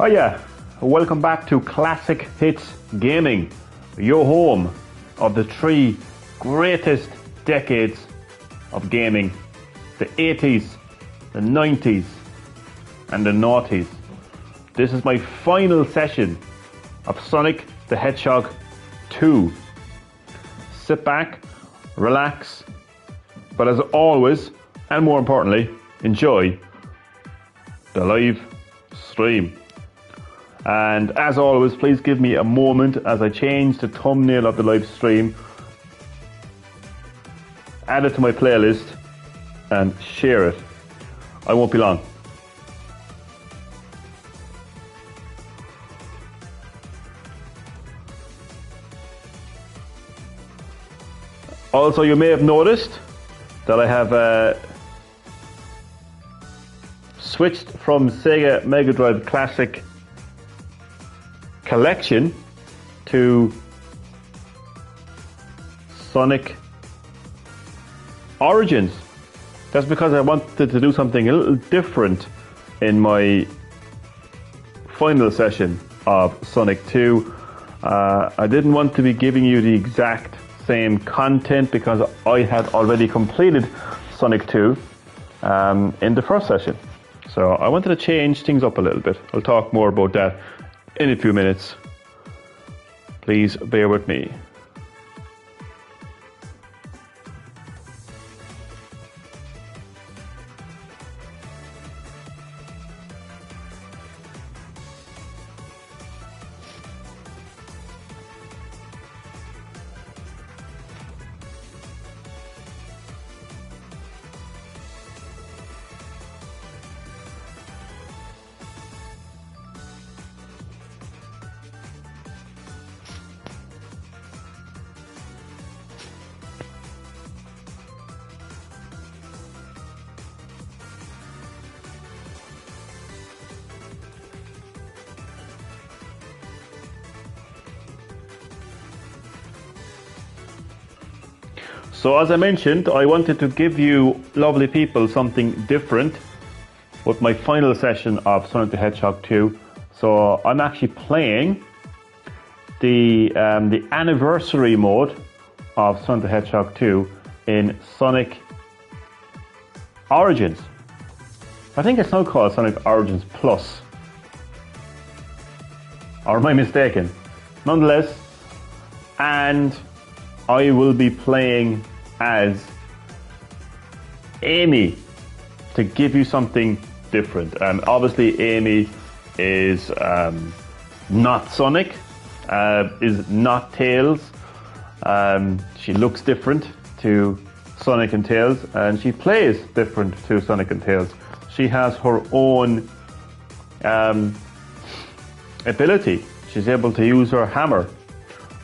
Hiya, welcome back to Classic Hits Gaming, your home of the three greatest decades of gaming, the 80s, the 90s and the noughties. This is my final session of Sonic the Hedgehog 2. Sit back, relax, but as always, and more importantly, enjoy the live stream. And as always, please give me a moment as I change the thumbnail of the live stream, add it to my playlist and share it. I won't be long. Also, you may have noticed that I have switched from Sega Mega Drive Classic Collection to Sonic Origins. That's because I wanted to do something a little different in my final session of Sonic 2. I didn't want to be giving you the exact same content because I had already completed Sonic 2 in the first session. So I wanted to change things up a little bit. I'll talk more about that in a few minutes. Please bear with me. So as I mentioned, I wanted to give you lovely people something different with my final session of Sonic the Hedgehog 2. So I'm actually playing the anniversary mode of Sonic the Hedgehog 2 in Sonic Origins. I think it's now called Sonic Origins Plus. Or am I mistaken? Nonetheless, and I will be playing as Amy to give you something different. Obviously Amy is not Sonic, is not Tails. She looks different to Sonic and Tails, and she plays different to Sonic and Tails. She has her own ability. She's able to use her hammer.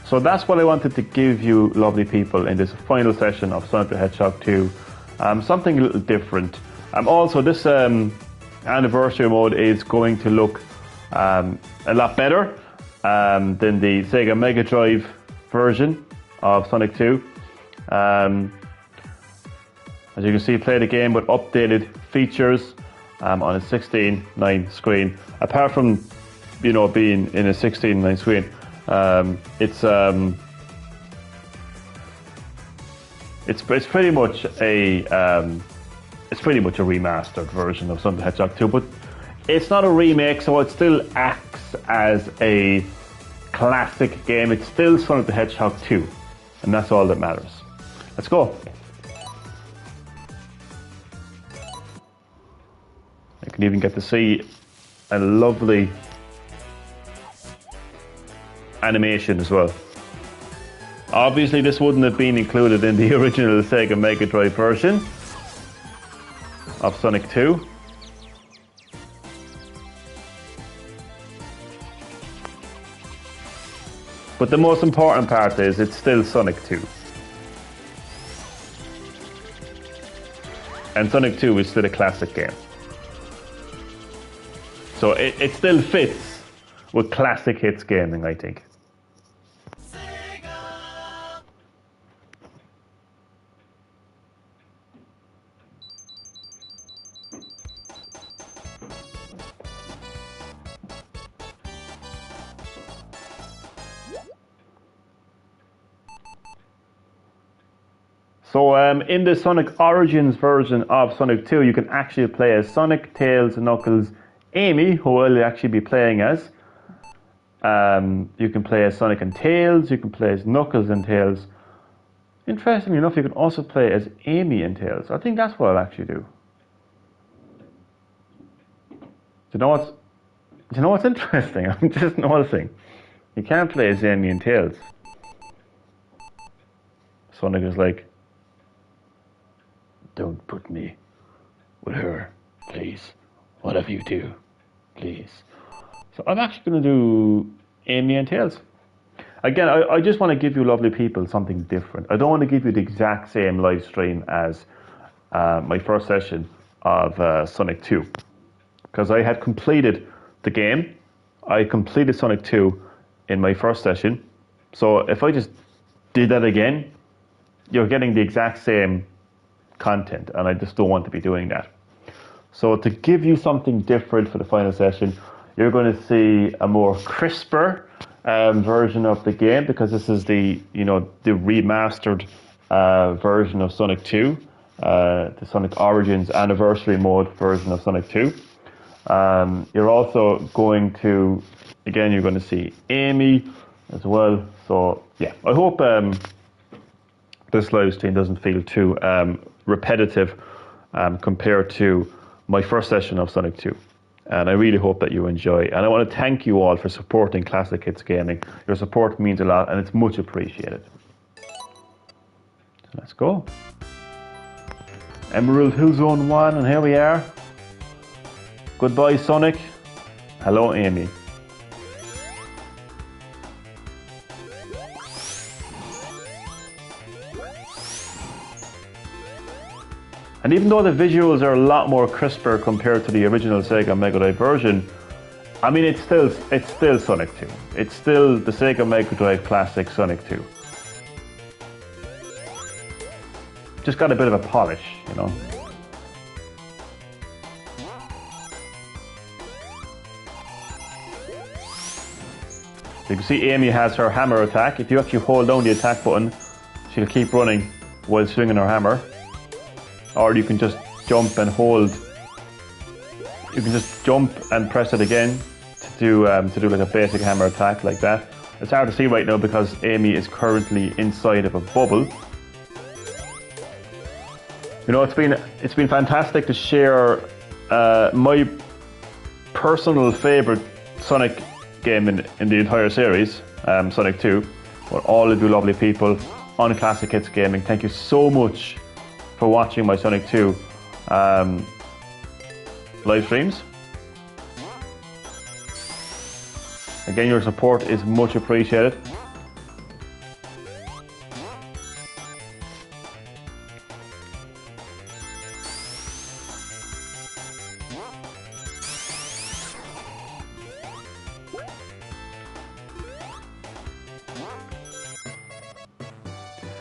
So that's what I wanted to give you, lovely people, in this final session of Sonic the Hedgehog 2. Something a little different. Also, this anniversary mode is going to look a lot better than the Sega Mega Drive version of Sonic 2. As you can see, play the game with updated features on a 16:9 screen. Apart from, being in a 16:9 screen. It's pretty much a remastered version of Sonic the Hedgehog 2, but it's not a remake, so it still acts as a classic game. It's still Sonic the Hedgehog 2, and that's all that matters. Let's go. You can even get to see a lovely animation as well. Obviously this wouldn't have been included in the original Sega Mega Drive version of Sonic 2. But the most important part is it's still Sonic 2. And Sonic 2 is still a classic game. So it still fits with classic hits gaming, I think. So in the Sonic Origins version of Sonic 2, you can actually play as Sonic, Tails, Knuckles, Amy, who will actually be playing as. You can play as Sonic and Tails, you can play as Knuckles and Tails. Interestingly enough, you can also play as Amy and Tails. I think that's what I'll actually do. Do you know what's interesting? I'm just noticing. You can't play as Amy and Tails. Sonic is like, don't put me with her, please. Whatever you do, please. So I'm actually going to do Amy and Tails. Again, I just want to give you lovely people something different. I don't want to give you the exact same live stream as my first session of Sonic 2. Because I had completed the game. I completed Sonic 2 in my first session. So if I just did that again, you're getting the exact same content, and I just don't want to be doing that. So to give you something different for the final session, you're going to see a more crisper version of the game, because this is the remastered version of Sonic 2, the Sonic Origins Anniversary Mode version of Sonic 2. You're also going to, again, you're going to see Amy as well. So yeah, I hope this live stream doesn't feel too repetitive compared to my first session of Sonic 2. And I really hope that you enjoy. And I want to thank you all for supporting Classic Hits Gaming. Your support means a lot, and it's much appreciated. So let's go. Emerald Hill Zone 1, and here we are. Goodbye, Sonic. Hello, Amy. And even though the visuals are a lot more crisper compared to the original Sega Mega Drive version, I mean, it's still Sonic 2. It's still the Sega Mega Drive classic Sonic 2. Just got a bit of a polish, you know. You can see Amy has her hammer attack. If you actually hold down the attack button, she'll keep running while swinging her hammer. Or you can just jump and hold. You can just jump and press it again to do like a basic hammer attack like that. It's hard to see right now because Amy is currently inside of a bubble. You know, it's been fantastic to share my personal favorite Sonic game in the entire series, Sonic 2, with all of you lovely people on Classic Hits Gaming. Thank you so much for watching my Sonic 2 live streams. Again, your support is much appreciated.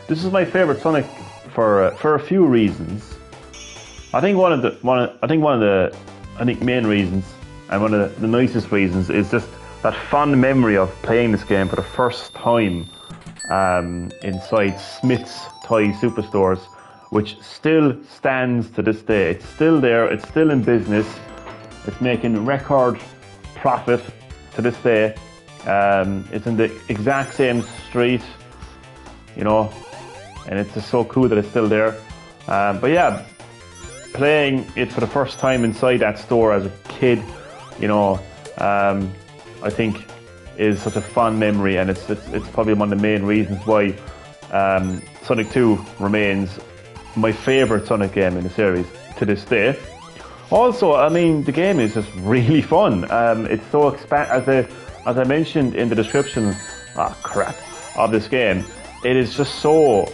This is my favorite Sonic for a few reasons. I think one of the main reasons, and one of the nicest reasons, is just that fond memory of playing this game for the first time inside Smith's Toy Superstores, which still stands to this day. It's still there. It's still in business. It's making record profit to this day. It's in the exact same street, you know. And it's just so cool that it's still there. But yeah, playing it for the first time inside that store as a kid, you know, I think is such a fond memory, and it's probably one of the main reasons why Sonic 2 remains my favourite Sonic game in the series to this day. Also, I mean, the game is just really fun. It's so as I mentioned in the description, of this game, it is just so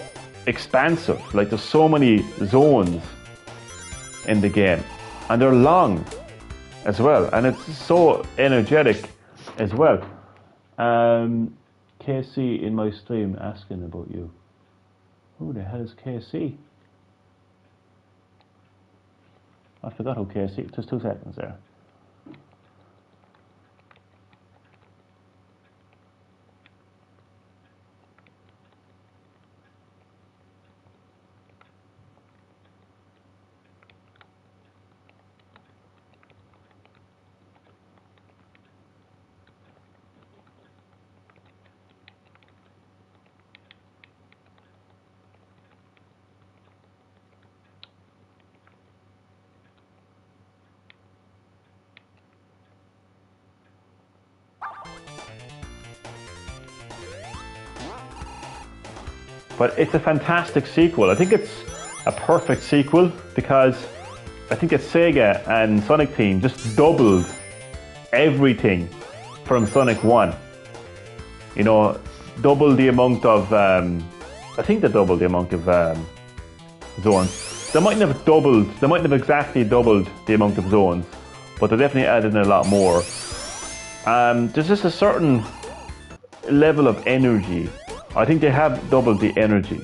expansive. Like, there's so many zones in the game, and they're long as well, and it's so energetic as well. KC in my stream asking about you. Who the hell is KC? I forgot who KC. Just 2 seconds there. But it's a fantastic sequel. I think it's a perfect sequel because I think it's Sega and Sonic Team just doubled everything from Sonic 1. You know, doubled the amount of, I think they doubled the amount of zones. They mightn't have exactly doubled the amount of zones, but they definitely added in a lot more. There's just a certain level of energy. I think they have doubled the energy.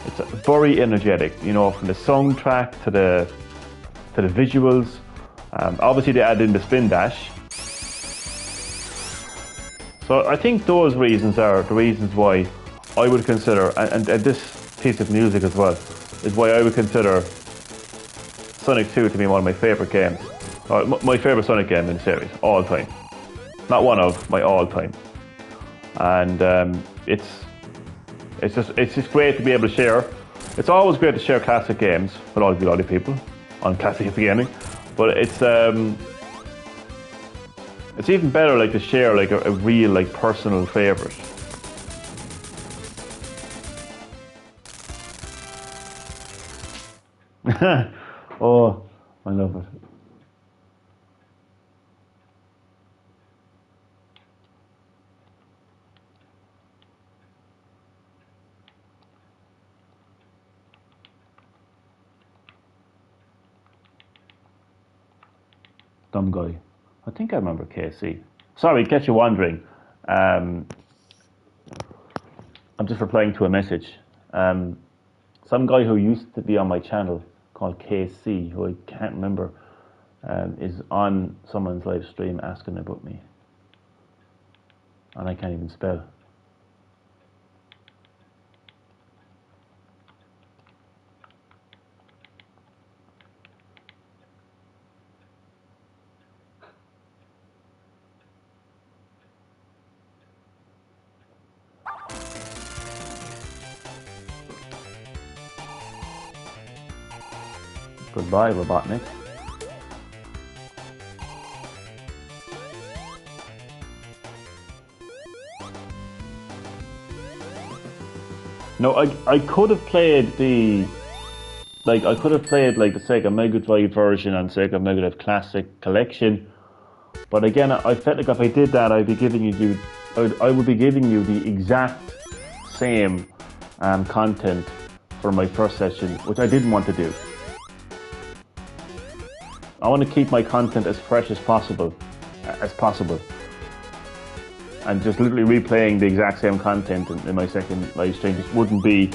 It's very energetic, you know, from the soundtrack to the visuals. Obviously they added in the spin dash. So I think those reasons are the reasons why I would consider, and this piece of music as well, is why I would consider Sonic 2 to be one of my favourite games. My favourite Sonic game in the series, all time. Not one of, my all time. And it's just great to be able to share. It's always great to share classic games with all of you lovely people on Classic Hits Gaming. But it's even better like to share like a real like personal favourite. Oh, I love it. Dumb guy. I think I remember KC. Sorry, get you wondering. I'm just replying to a message. Some guy who used to be on my channel called KC, who I can't remember, is on someone's live stream asking about me. And I can't even spell. Goodbye, Robotnik. No, I could have played the the Sega Mega Drive version and Sega Mega Drive Classic Collection, but again I felt like if I did that I would be giving you the exact same content for my first session, which I didn't want to do. I want to keep my content as fresh as possible, and just literally replaying the exact same content in my second live stream just wouldn't be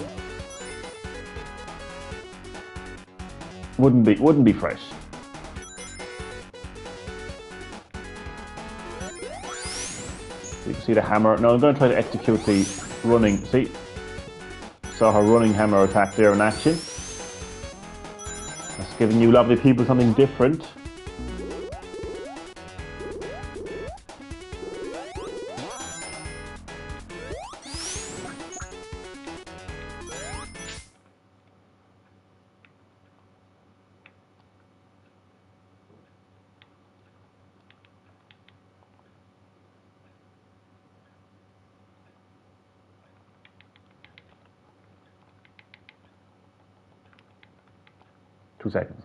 fresh. You can see the hammer. Now I'm going to try to execute the running. See, saw her running hammer attack there in action. That's giving you lovely people something different. Two seconds.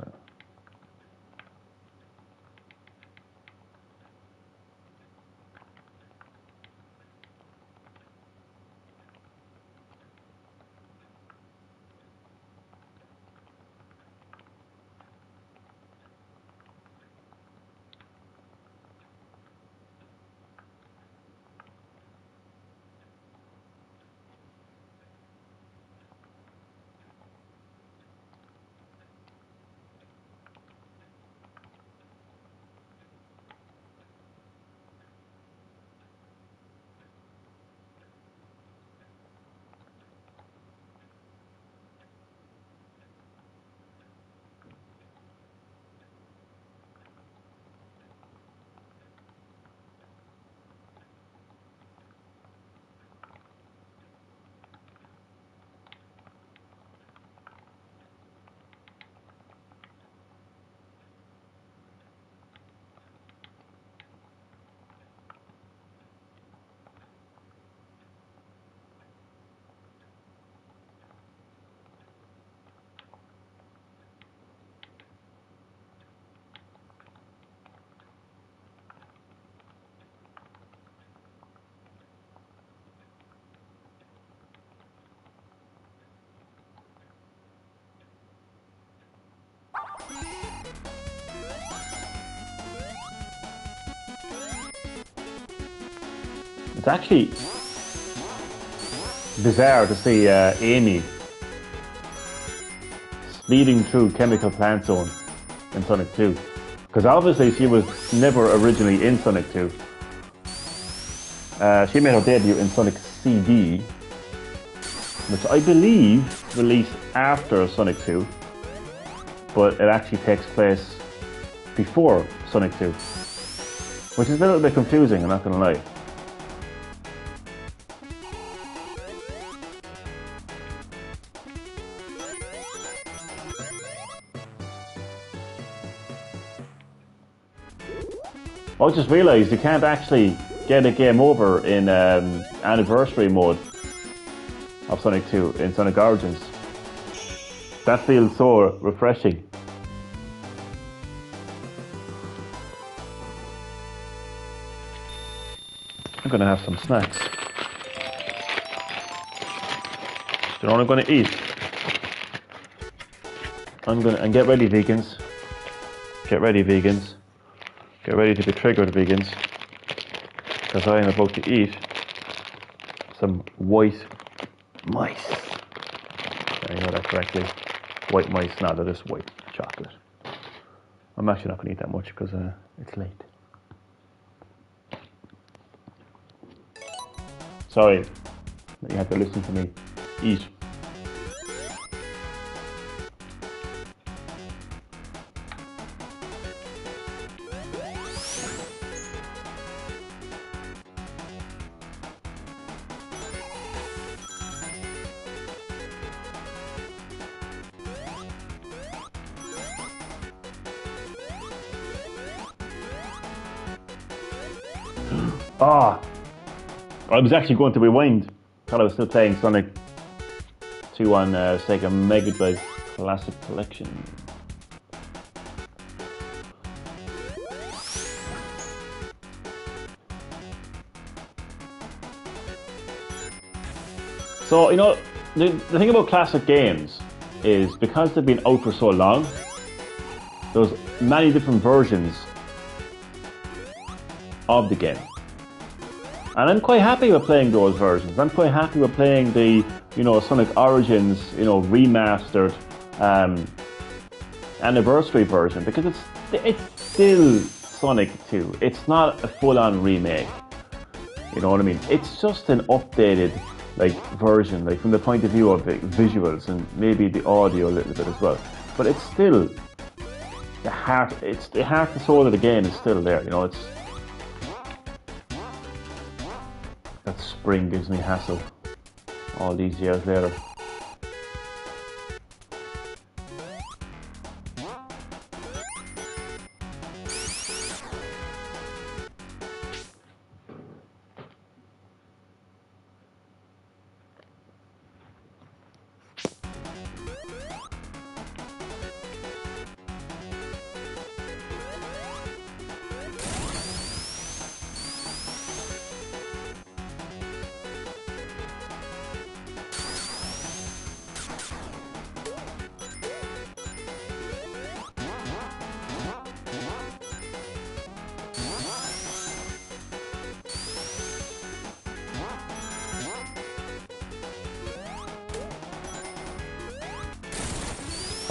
It's actually bizarre to see Amy speeding through Chemical Plant Zone in Sonic 2. Because obviously she was never originally in Sonic 2. She made her debut in Sonic CD, which I believe released after Sonic 2, but it actually takes place before Sonic 2, which is a little bit confusing, I'm not going to lie. I just realised you can't actually get a game over in anniversary mode of Sonic 2 in Sonic Origins. That feels so refreshing. I'm gonna have some snacks. Do you know what I'm gonna eat? And get ready, vegans. Get ready, vegans. Get ready to be triggered, vegans. Because I am about to eat some white mice. I know that correctly. White mice, no, they're just white chocolate. I'm actually not going to eat that much because it's late. Sorry, you have to listen to me eat. Ah, I was actually going to rewind. Thought I was still playing Sonic 2 on Sega Mega Drive Classic Collection. So, you know, the thing about classic games is because they've been out for so long, there's many different versions of the game. And I'm quite happy with playing those versions. I'm quite happy with playing the, you know, Sonic Origins, you know, remastered anniversary version, because it's still Sonic 2. It's not a full-on remake. You know what I mean? It's just an updated version, from the point of view of the visuals and maybe the audio a little bit as well. But it's still the heart. It's the heart and soul of the game is still there. You know, it's. That spring gives me hassle all these years later.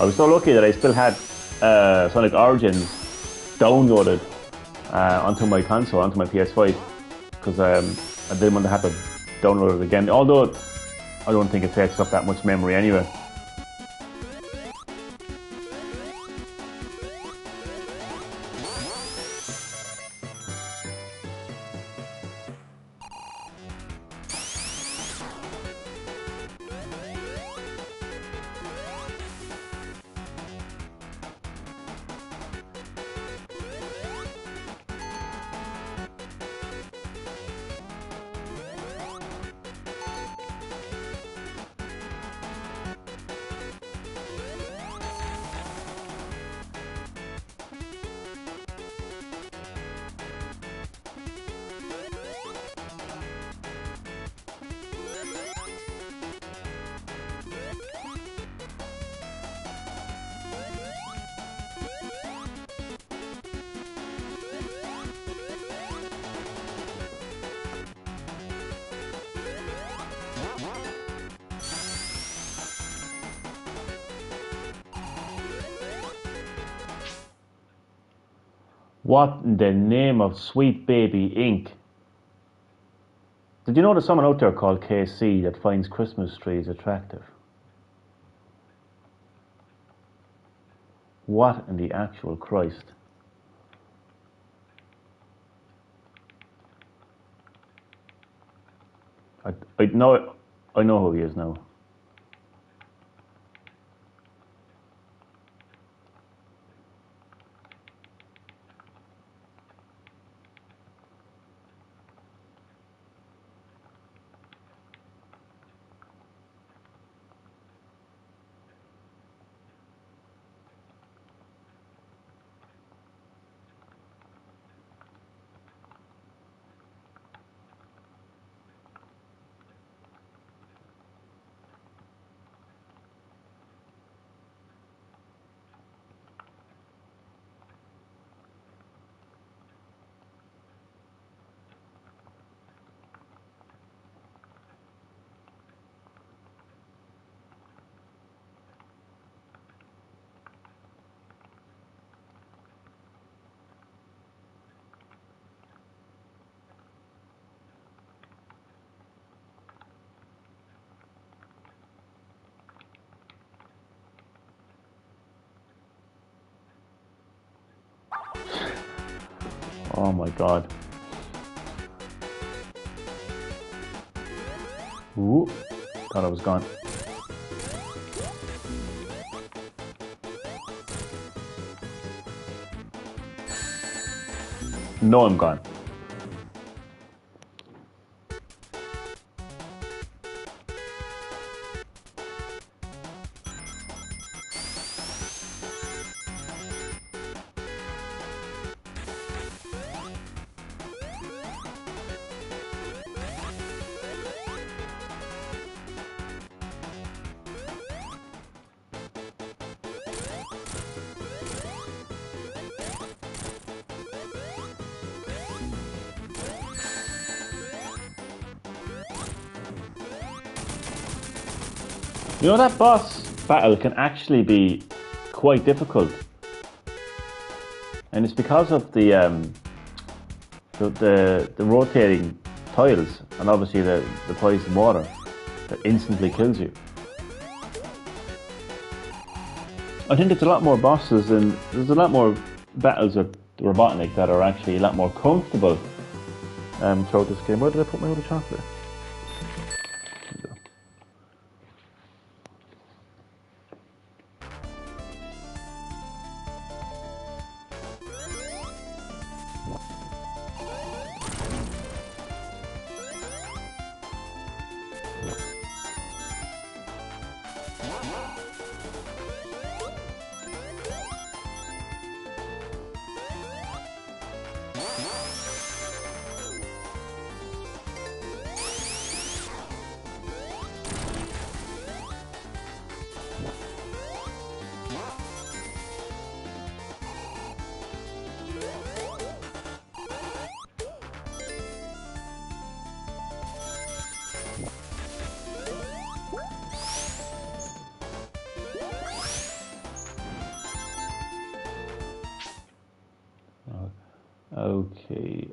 I was so lucky that I still had Sonic Origins downloaded onto my console, onto my PS5, because I didn't want to have to download it again, although I don't think it takes up that much memory anyway. What in the name of Sweet Baby Inc? Did you know there's someone out there called KC that finds Christmas trees attractive? What in the actual Christ? I know who he is now. Oh my god. Ooh, thought I was gone. No, I'm gone. You know, that boss battle can actually be quite difficult, and it's because of the rotating tiles and obviously the poison water that instantly kills you. I think it's a lot more bosses and there's a lot more battles with Robotnik that are actually a lot more comfortable throughout this game. Where did I put my other chocolate? Okay.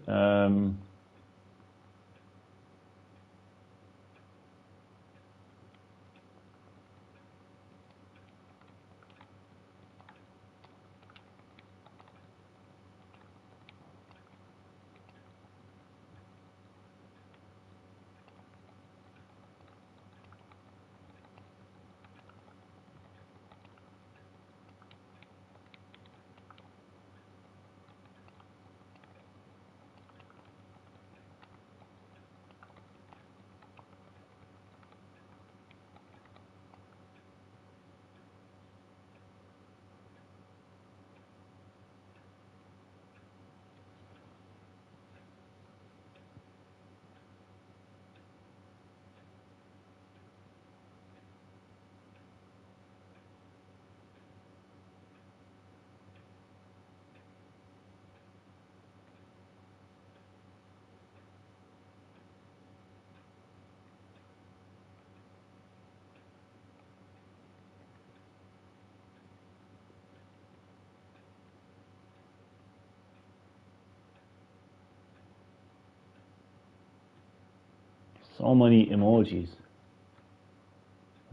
So many emojis.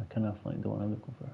I cannot find the one I'm looking for.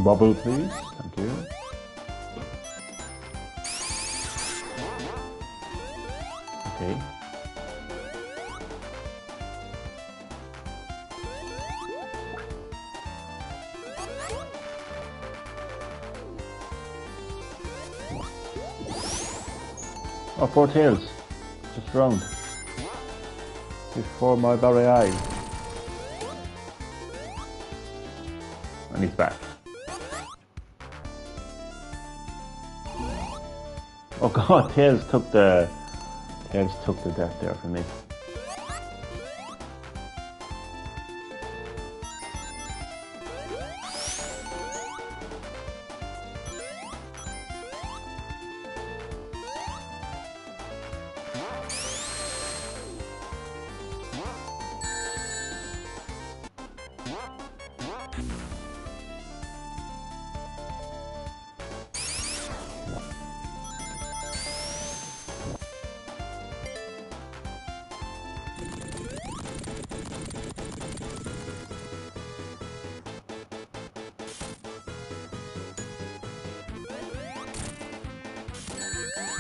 Bubble, please. Thank you. Okay. Oh, 4 tails. Just round. Before my very eyes. And he's back. Oh god, Tails took the death there from me.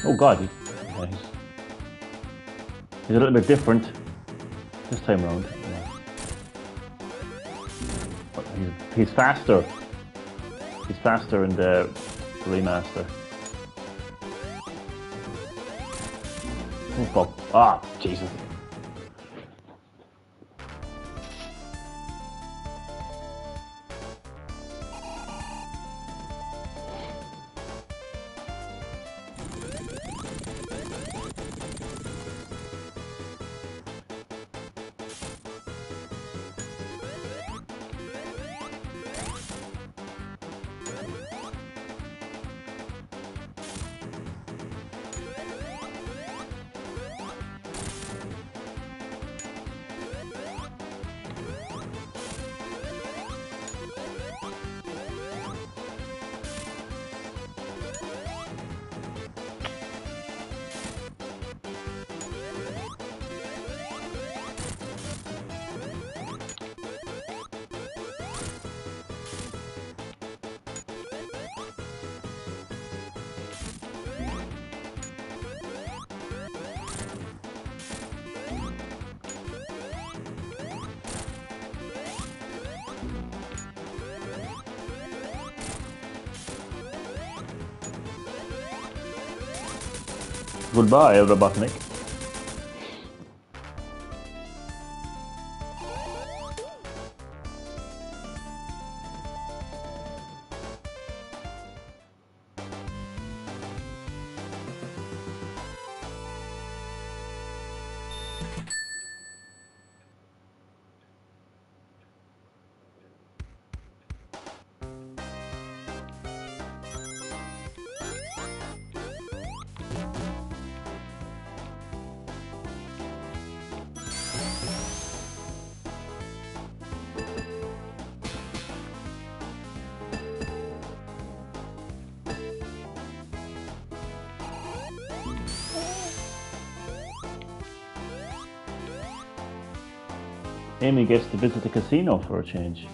Oh god, he's a little bit different this time around. He's faster. He's faster in the remaster. Oh fuck. Ah, Jesus. Goodbye, Robotnik. Amy gets to visit the casino for a change.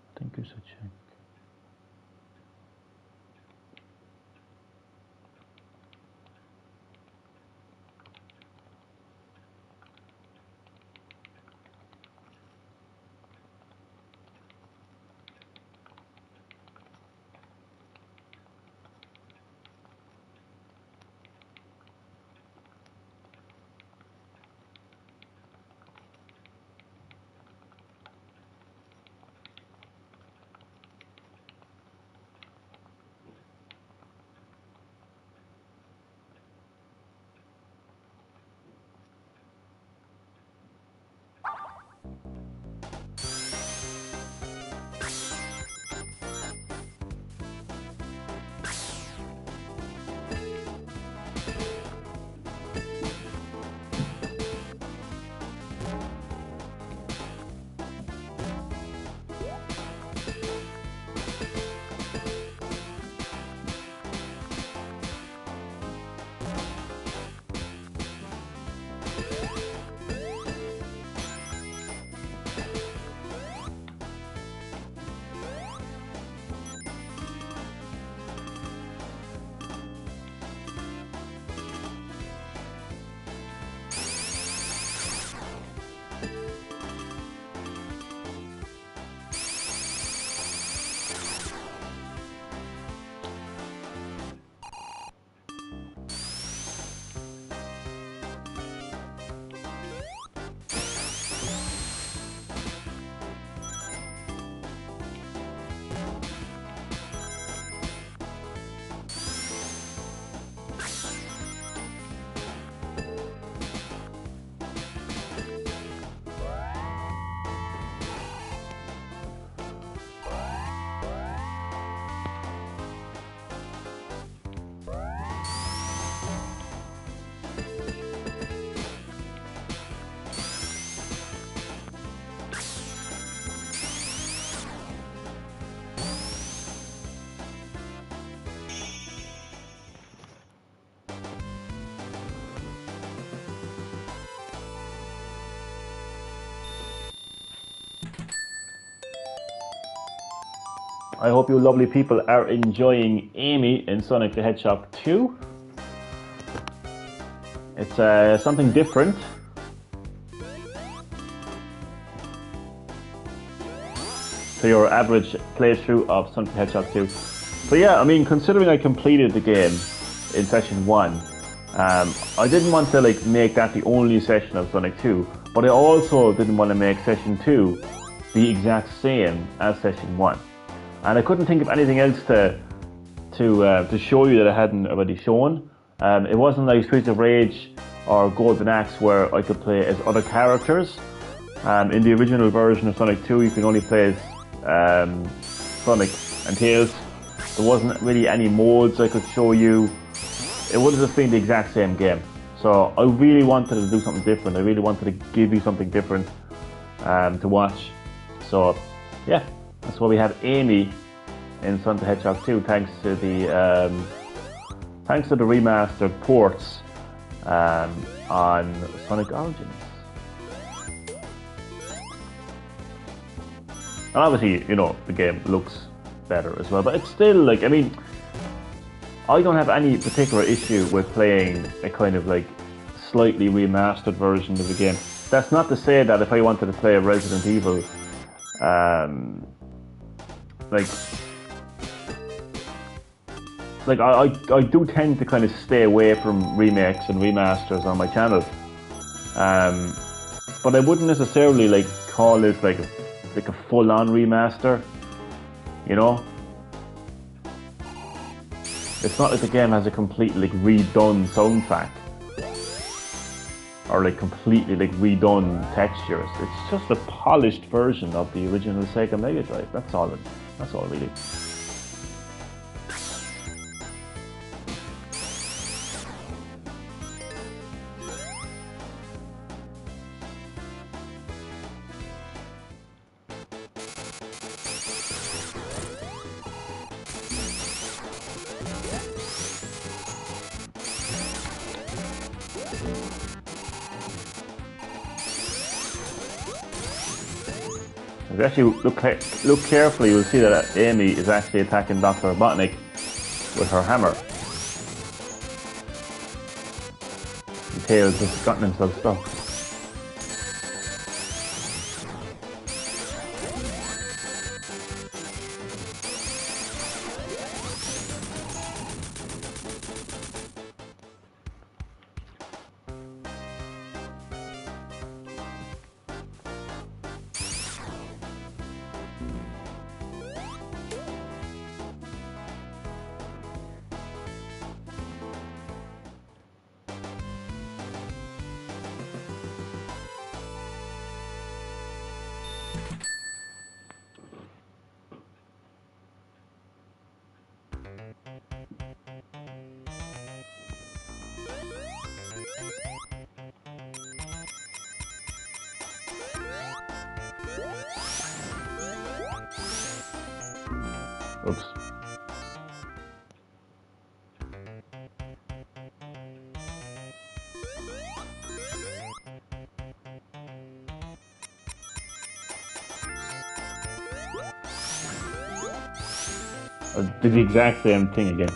I think there's a check. I hope you lovely people are enjoying Amy in Sonic the Hedgehog 2. It's something different. To your average playthrough of Sonic the Hedgehog 2. So yeah, I mean, considering I completed the game in session 1, I didn't want to like make that the only session of Sonic 2, but I also didn't want to make session 2 the exact same as session 1. And I couldn't think of anything else to show you that I hadn't already shown. It wasn't like Streets of Rage or Golden Axe where I could play as other characters. In the original version of Sonic 2, you can only play as Sonic and Tails. There wasn't really any modes I could show you. It would have just been the exact same game. So I really wanted to do something different. I really wanted to give you something different to watch. So yeah. That's why we have Amy in Sonic the Hedgehog 2, thanks to the remastered ports on Sonic Origins. And obviously, you know, the game looks better as well, but it's still like, I mean, I don't have any particular issue with playing a kind of like slightly remastered version of the game. That's not to say that if I wanted to play a Resident Evil, I do tend to kind of stay away from remakes and remasters on my channel, but I wouldn't necessarily like call this like a full-on remaster, you know. It's not like the game has a complete like redone soundtrack. or like completely like redone textures. It's just a polished version of the original Sega Mega Drive. That's all. That's all really. If you actually look carefully, you'll see that Amy is actually attacking Dr. Robotnik with her hammer. And Tails has gotten himself stuck. Oops. I did the exact same thing again.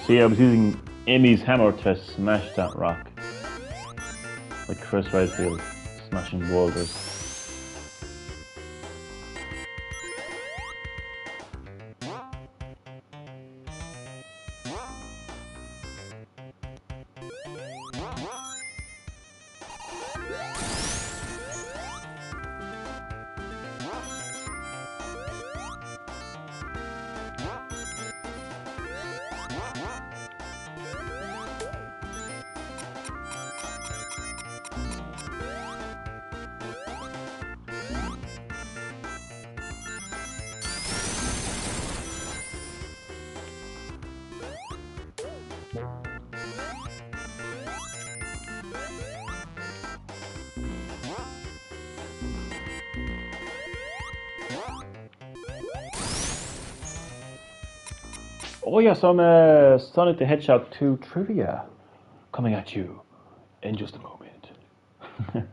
See, I was using Amy's hammer to smash that rock. Like Chris Redfield smashing boulders. Oh yeah, some Sonic the Hedgehog 2 trivia coming at you in just a moment. Let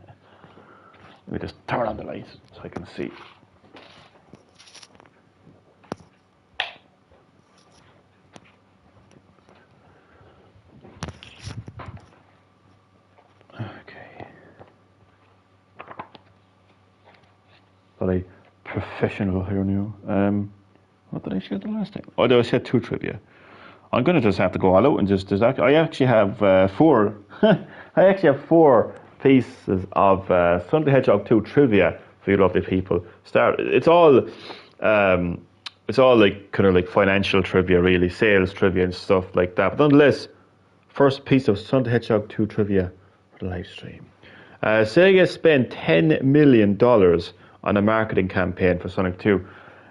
me just turn on the light so I can see. Okay. Very professional here now. What did I say the last time? Oh, I said 2 trivia. I'm going to just have to go all out and just... I actually have 4... I actually have 4 pieces of Sonic the Hedgehog 2 trivia for you lovely people. It's all like kind of like financial trivia, really, sales trivia and stuff like that. But nonetheless, first piece of Sonic the Hedgehog 2 trivia for the live stream. Sega spent $10 million on a marketing campaign for Sonic 2.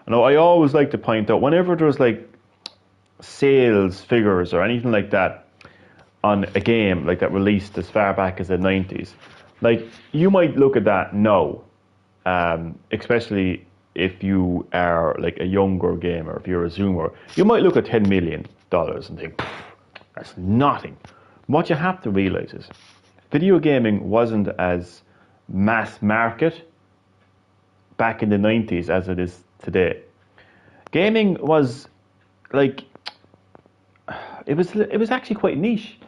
Now, I always like to point out, whenever there's like sales figures or anything like that on a game like that released as far back as the 90s, like you might look at that now, especially if you are like a younger gamer, if you're a zoomer, you might look at $10 million and think, that's nothing. What you have to realize is video gaming wasn't as mass market back in the 90s as it is today. Gaming was like, it was actually quite niche.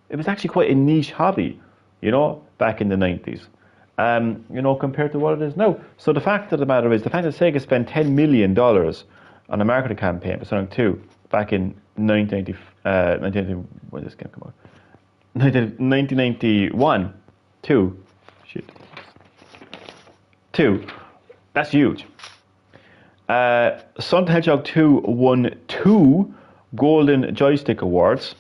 It was actually quite a niche hobby, you know, back in the 90s. You know, compared to what it is now. So the fact of the matter is, the fact that Sega spent $10 million on a marketing campaign for Sonic 2 back in 1990, when did this game come out? 1991, two, that's huge. Sonic the Hedgehog 2 won 2 Golden Joystick Awards.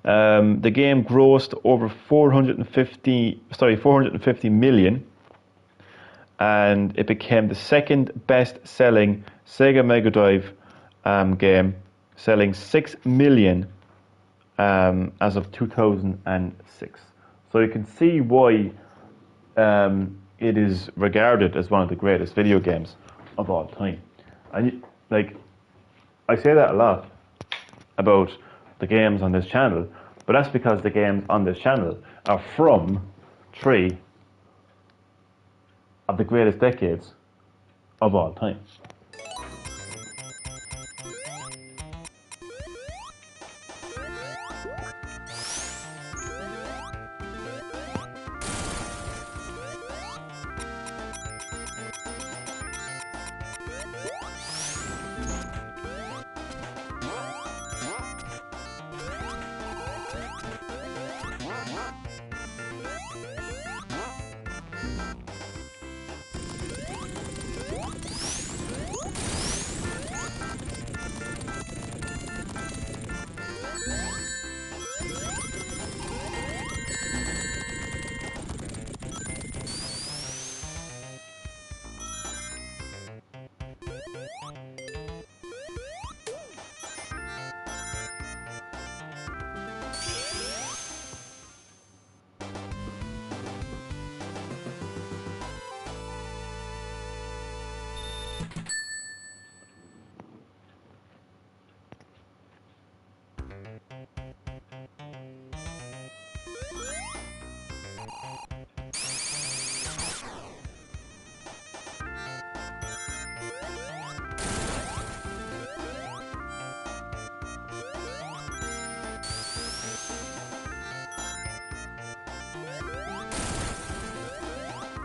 The game grossed over 450 million, and it became the second best-selling Sega Mega Drive game, selling 6 million as of 2006. So you can see why it is regarded as one of the greatest video games of all time. And like, I say that a lot about the games on this channel, but that's because the games on this channel are from 3 of the greatest decades of all time.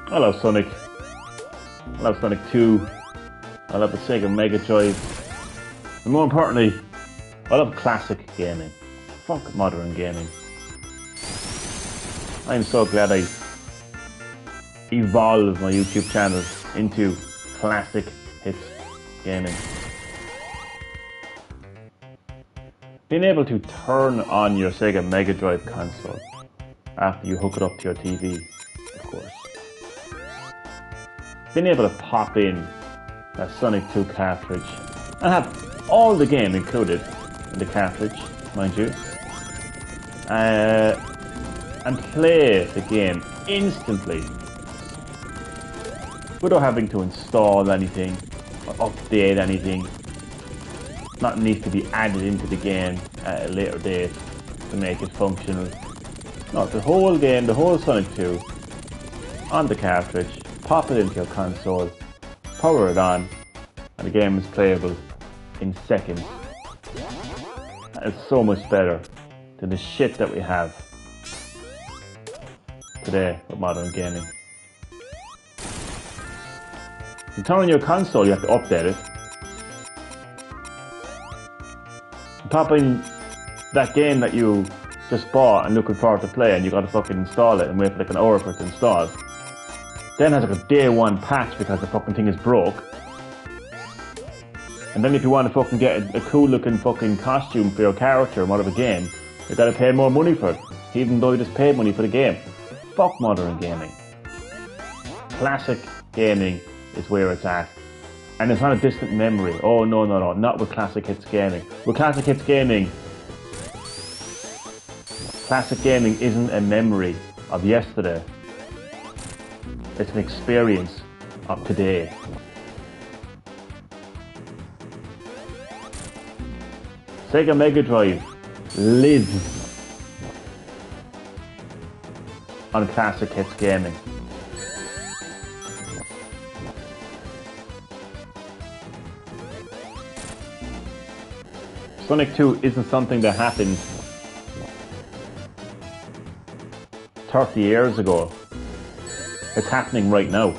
I love Sonic. I love Sonic 2. I love the Sega Mega Drive. And more importantly, I love classic gaming. Fuck modern gaming. I'm so glad I evolved my YouTube channel into classic hits gaming. Being able to turn on your Sega Mega Drive console after you hook it up to your TV, of course. Being able to pop in that Sonic 2 cartridge and have all the game included in the cartridge, mind you, and play the game instantly without having to install anything or update anything. Nothing needs to be added into the game at a later date to make it functional. No, the whole game, the whole Sonic 2 on the cartridge, pop it into your console, power it on, and the game is playable in seconds. That is so much better than the shit that we have today with modern gaming. To turn on your console, you have to update it. To pop in that game that you just bought and looking forward to play, and you gotta fucking install it and wait for like an hour for it to install. Then has like a day one patch because the fucking thing is broke. And then if you want to fucking get a cool looking fucking costume for your character in whatever game, you gotta pay more money for it, even though you just paid money for the game. Fuck modern gaming. Classic gaming is where it's at. And it's not a distant memory. Oh no, not with classic hits gaming. With classic hits gaming, classic gaming isn't a memory of yesterday. It's an experience of today. Sega Mega Drive lives on classic hits gaming. Sonic 2 isn't something that happened 30 years ago. It's happening right now.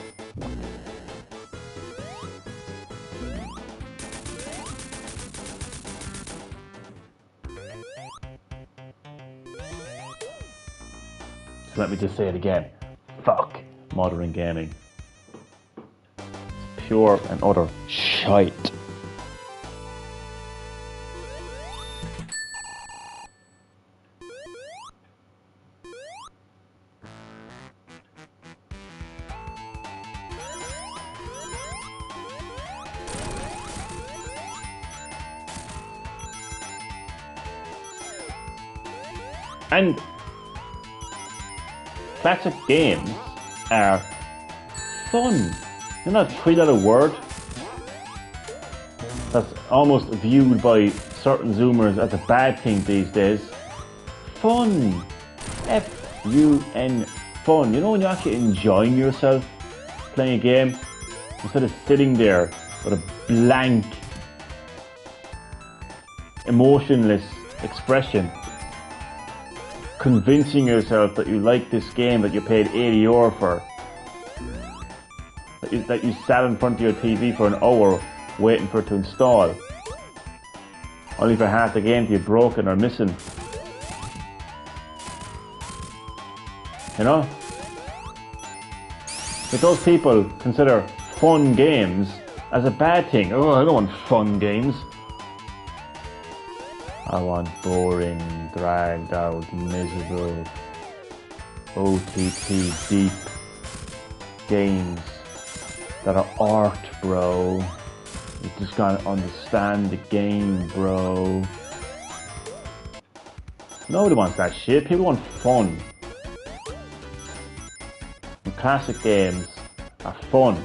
So let me just say it again. Fuck modern gaming. It's pure and utter shite. And classic games are fun. They're not a three-letter word that's almost viewed by certain Zoomers as a bad thing these days. Fun. F-U-N. Fun. You know when you're actually enjoying yourself playing a game instead of sitting there with a blank, emotionless expression, convincing yourself that you like this game that you paid €80 for, that you sat in front of your TV for an hour waiting for it to install, only for half the game to be broken or missing. You know? If those people consider fun games as a bad thing, oh, I don't want fun games. I want boring, dragged out, miserable, OTT deep games that are art, bro. You just gotta understand the game, bro. Nobody wants that shit. People want fun. And classic games are fun.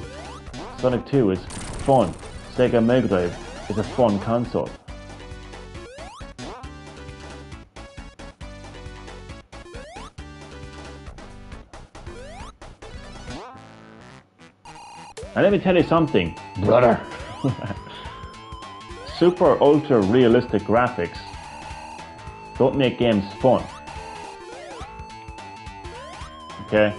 Sonic 2 is fun. Sega Mega Drive is a fun console. And let me tell you something, brother. Super ultra realistic graphics don't make games fun. Okay?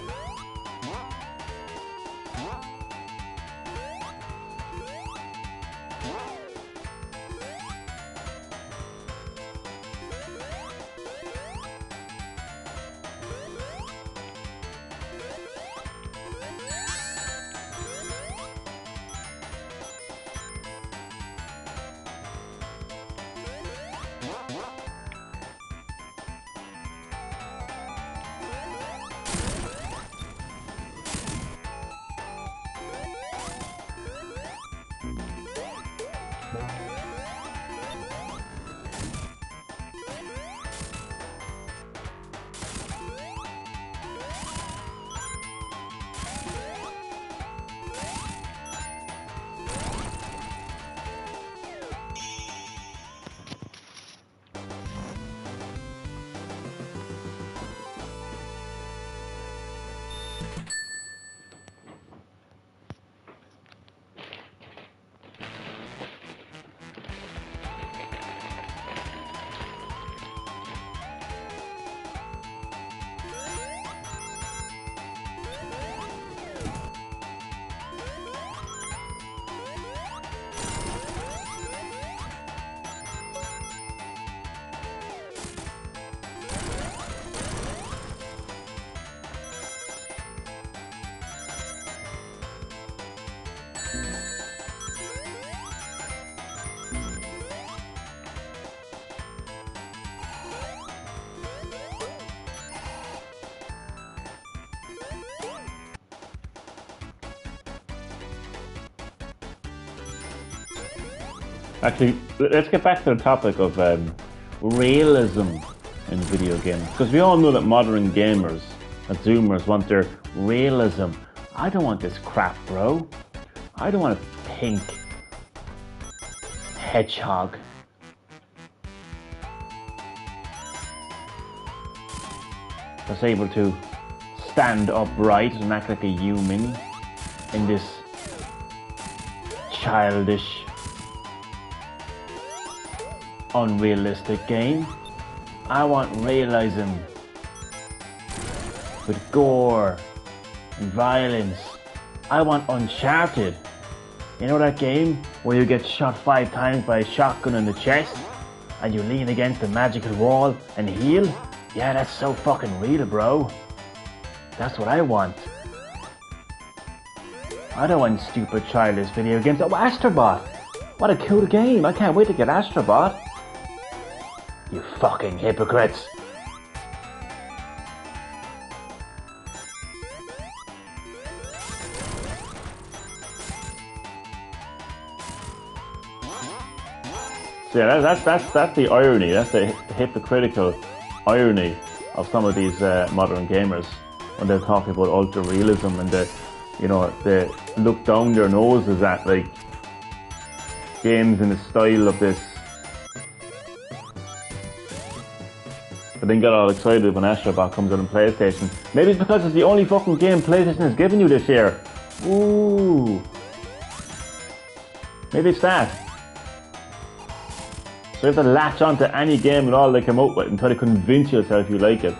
Actually, let's get back to the topic of realism in video games. Because we all know that modern gamers and Zoomers want their realism. I don't want this crap, bro. I don't want a pink hedgehog. That's able to stand upright and act like a human in this unrealistic game. I want realism with gore and violence. I want Uncharted. You know that game where you get shot 5 times by a shotgun in the chest and you lean against a magical wall and heal? Yeah, that's so fucking real, bro. That's what I want. I don't want stupid childish video games. Oh, Astrobot! What a cool game. I can't wait to get Astrobot. You fucking hypocrites. So yeah, that's the irony. That's the hypocritical irony of some of these modern gamers when they're talking about ultra realism and they look down their noses at like games in the style of this, but then get all excited when Astrobot comes out on PlayStation. Maybe it's because it's the only fucking game PlayStation has given you this year. Ooh, maybe it's that. So you have to latch onto any game at all they come out with and try to convince yourself you like it.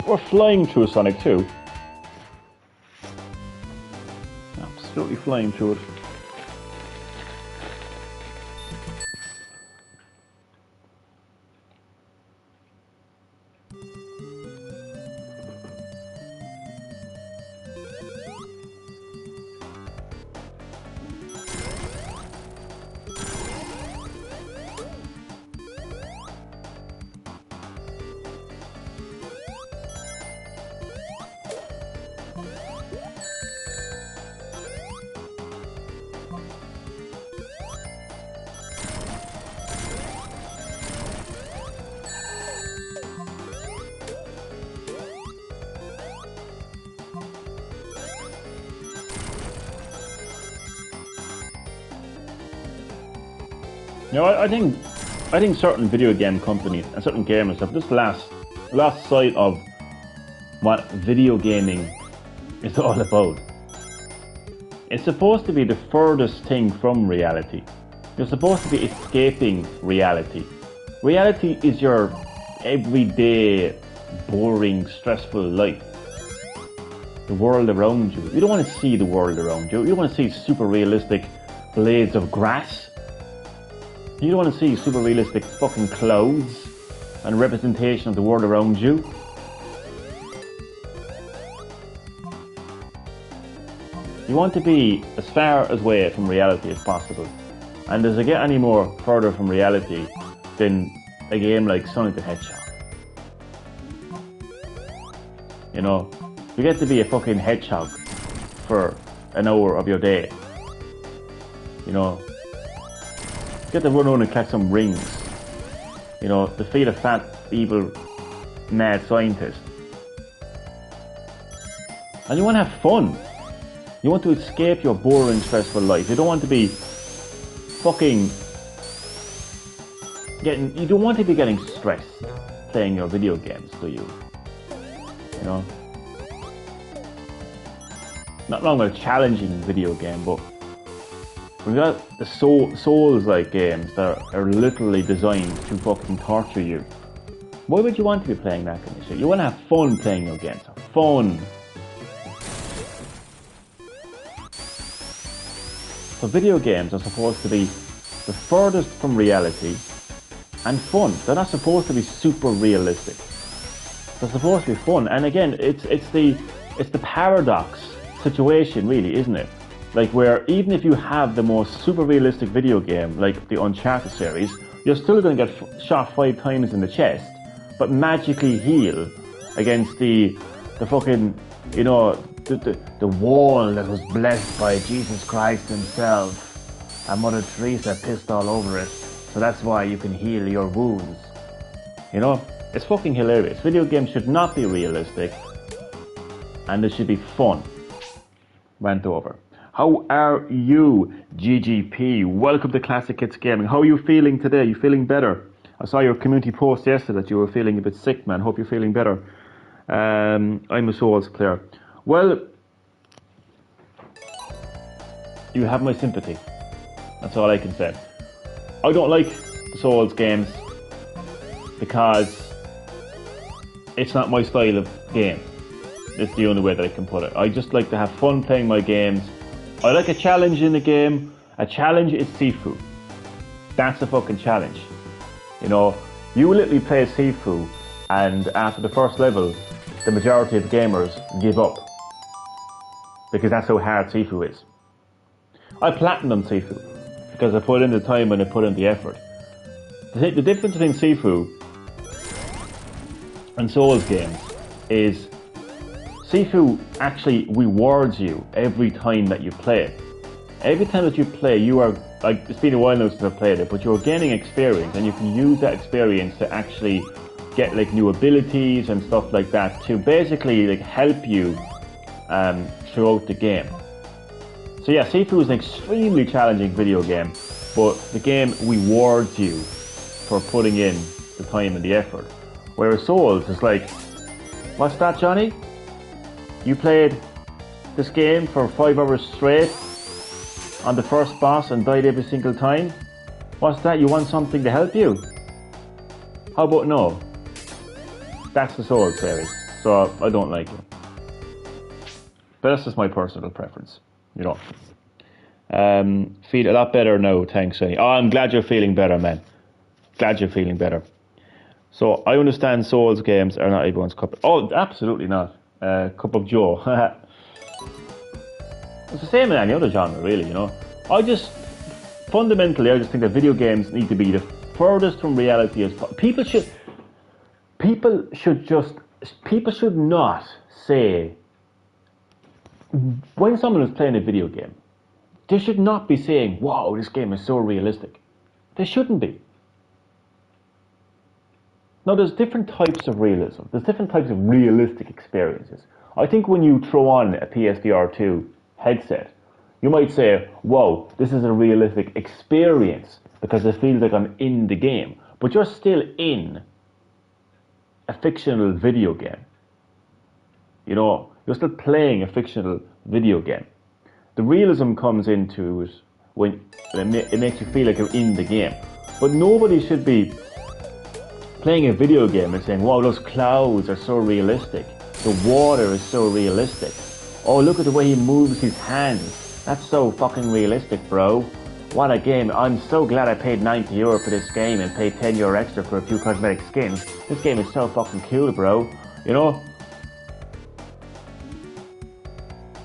We're flying through Sonic 2. Absolutely flying through it. You know, I think certain video game companies and certain gamers have just lost sight of what video gaming is all about. It's supposed to be the furthest thing from reality. You're supposed to be escaping reality. Reality is your everyday, boring, stressful life. The world around you. You don't want to see the world around you. You don't want to see super realistic blades of grass. You don't want to see super realistic fucking clouds and representation of the world around you. You want to be as far away from reality as possible. And does it get any more further from reality than a game like Sonic the Hedgehog? You know, you get to be a fucking hedgehog for an hour of your day. You know, you get to run around and collect some rings. You know, defeat a fat, evil, mad scientist. And you want to have fun. You want to escape your boring, stressful life. You don't want to be fucking you don't want to be getting stressed playing your video games, do you? You know? Not long with a challenging video game, but we've got the Souls-like games that are literally designed to fucking torture you. Why would you want to be playing that kind of shit? You want to have fun playing your games. Have fun. So video games are supposed to be the furthest from reality and fun. They're not supposed to be super realistic. They're supposed to be fun. And again, it's the paradox situation, really, isn't it? Like, where even if you have the most super realistic video game, like the Uncharted series, you're still going to get shot 5 times in the chest, but magically heal against the fucking, you know, the wall that was blessed by Jesus Christ himself, and Mother Teresa pissed all over it, so that's why you can heal your wounds. You know, it's fucking hilarious. Video games should not be realistic, and they should be fun. Went over. How are you, GGP? Welcome to Classic Hits Gaming. How are you feeling today? You feeling better? I saw your community post yesterday that you were feeling a bit sick, man. Hope you're feeling better. I'm a Souls player. Well, you have my sympathy. That's all I can say. I don't like the Souls games because it's not my style of game. It's the only way that I can put it. I just like to have fun playing my games. I like a challenge in the game. A challenge is Sifu. That's a fucking challenge. You know, you literally play Sifu, and after the first level, the majority of gamers give up. Because that's how hard Sifu is. I platinum Sifu because I put in the time and I put in the effort. The difference between Sifu and Souls games is Sifu actually rewards you every time that you play it. Every time that you play, you are, like, it's been a while now since I've played it, but you're gaining experience, and you can use that experience to actually get like new abilities and stuff like that to basically like help you throughout the game. So yeah, Sifu is an extremely challenging video game, but the game rewards you for putting in the time and the effort. Whereas Souls is like, what's that, Johnny? You played this game for 5 hours straight on the first boss and died every single time? What's that? You want something to help you? How about no? That's the Souls series, so I don't like it. But that's just my personal preference, you know. Feel a lot better now, thanks, Sonny. Oh, I'm glad you're feeling better, man. Glad you're feeling better. So I understand Souls games are not everyone's cup. Oh, absolutely not. Cup of Joe. It's the same in any other genre, really, you know. Fundamentally, I just think that video games need to be the furthest from reality as possible. People should not say, when someone is playing a video game, they should not be saying, wow, this game is so realistic. They shouldn't be. Now, there's different types of realism. There's different types of realistic experiences. I think when you throw on a PSVR 2 headset, you might say, whoa, this is a realistic experience because it feels like I'm in the game. But you're still in a fictional video game. You know, you're still playing a fictional video game. The realism comes into it when it makes you feel like you're in the game. But nobody should be playing a video game and saying, wow, those clouds are so realistic. The water is so realistic. Oh, look at the way he moves his hands. That's so fucking realistic, bro. What a game. I'm so glad I paid €90 for this game and paid €10 extra for a few cosmetic skins. This game is so fucking cool, bro. You know?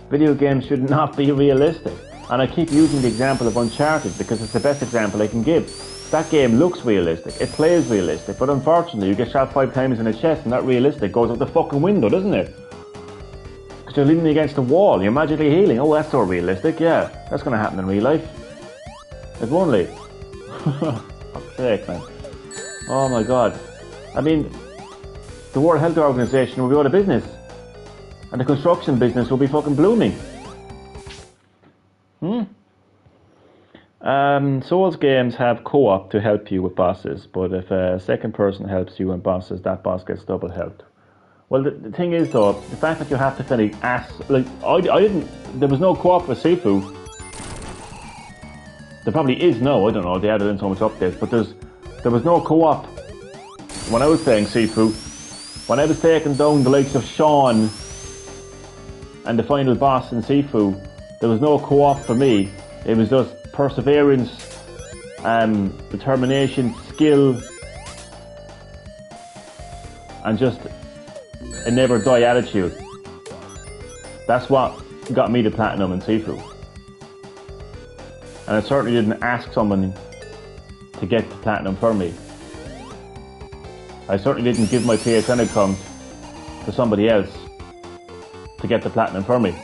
Video games should not be realistic. And I keep using the example of Uncharted because it's the best example I can give. That game looks realistic, it plays realistic, but unfortunately you get shot 5 times in the chest and that realistic goes out the fucking window, doesn't it? Because you're leaning against the wall, you're magically healing. Oh, that's so realistic, yeah. That's going to happen in real life. It won't, Lee. Fuck's sake, man. Oh my god. I mean, the World Health Organization will be out of business. And the construction business will be fucking blooming. Souls games have co-op to help you with bosses, but if a second person helps you and bosses, that boss gets double helped. Well, the thing is though, the fact that you have to kind of there was no co-op with Sifu. There probably is now, I don't know, they added in so much updates, but there was no co-op when I was playing Sifu. When I was taking down the likes of Sean and the final boss in Sifu, there was no co-op for me. It was just perseverance, determination, skill, and just a never die attitude. That's what got me to platinum in Sifu. And I certainly didn't ask someone to get to platinum for me. I certainly didn't give my PSN account to somebody else to get the platinum for me.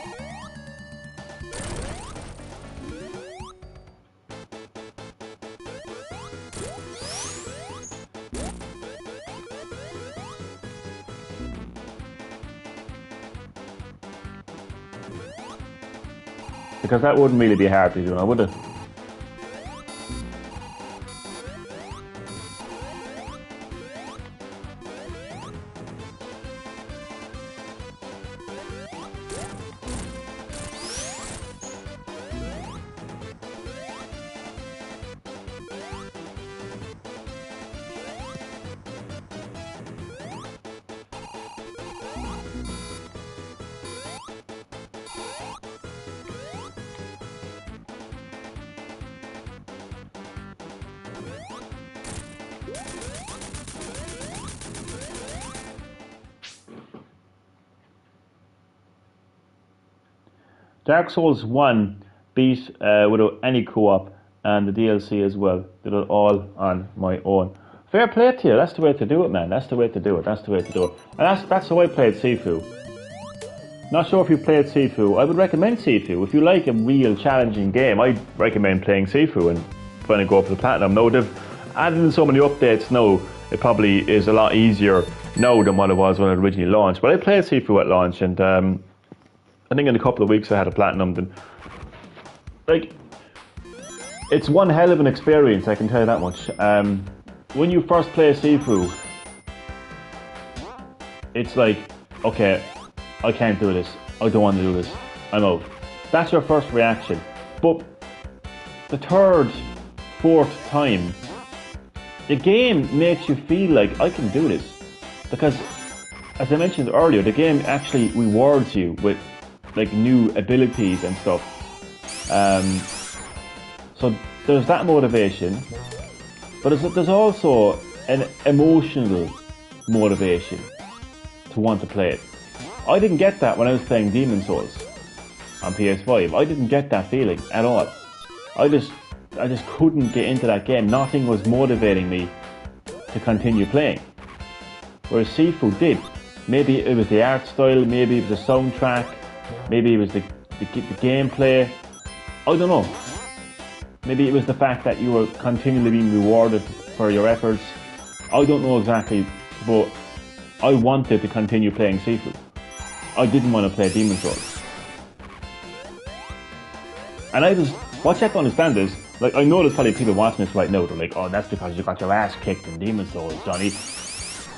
Because that wouldn't really be hard to do now, would it? Dark Souls 1 beat without any co-op, and the DLC as well. Did it all on my own. Fair play to you. That's the way to do it, man. That's the way to do it. That's the way to do it. And that's how I played Sifu. Not sure if you played Sifu. I would recommend Sifu. If you like a real challenging game, I'd recommend playing Sifu and trying to go for the platinum. Now, they've added in so many updates now, it probably is a lot easier now than what it was when it originally launched. But I played Sifu at launch, and I think in a couple of weeks I had a platinum. Then, like, it's one hell of an experience, I can tell you that much. When you first play Sifu, it's like, okay, I can't do this. I don't want to do this. I'm out. That's your first reaction. But the third, fourth time, the game makes you feel like I can do this. Because, as I mentioned earlier, the game actually rewards you with like new abilities and stuff. So there's that motivation, but there's also an emotional motivation to want to play it. I didn't get that when I was playing Demon's Souls on PS5. I didn't get that feeling at all. I just couldn't get into that game. Nothing was motivating me to continue playing. Whereas Sifu did. Maybe it was the art style, maybe it was the soundtrack, maybe it was the gameplay. I don't know. Maybe it was the fact that you were continually being rewarded for your efforts. I don't know exactly, but I wanted to continue playing Sifu. I didn't want to play Demon's Souls. And what you have to understand is, like, I know there's probably people watching this right now, they're like, oh, that's because you got your ass kicked in Demon's Souls, Johnny.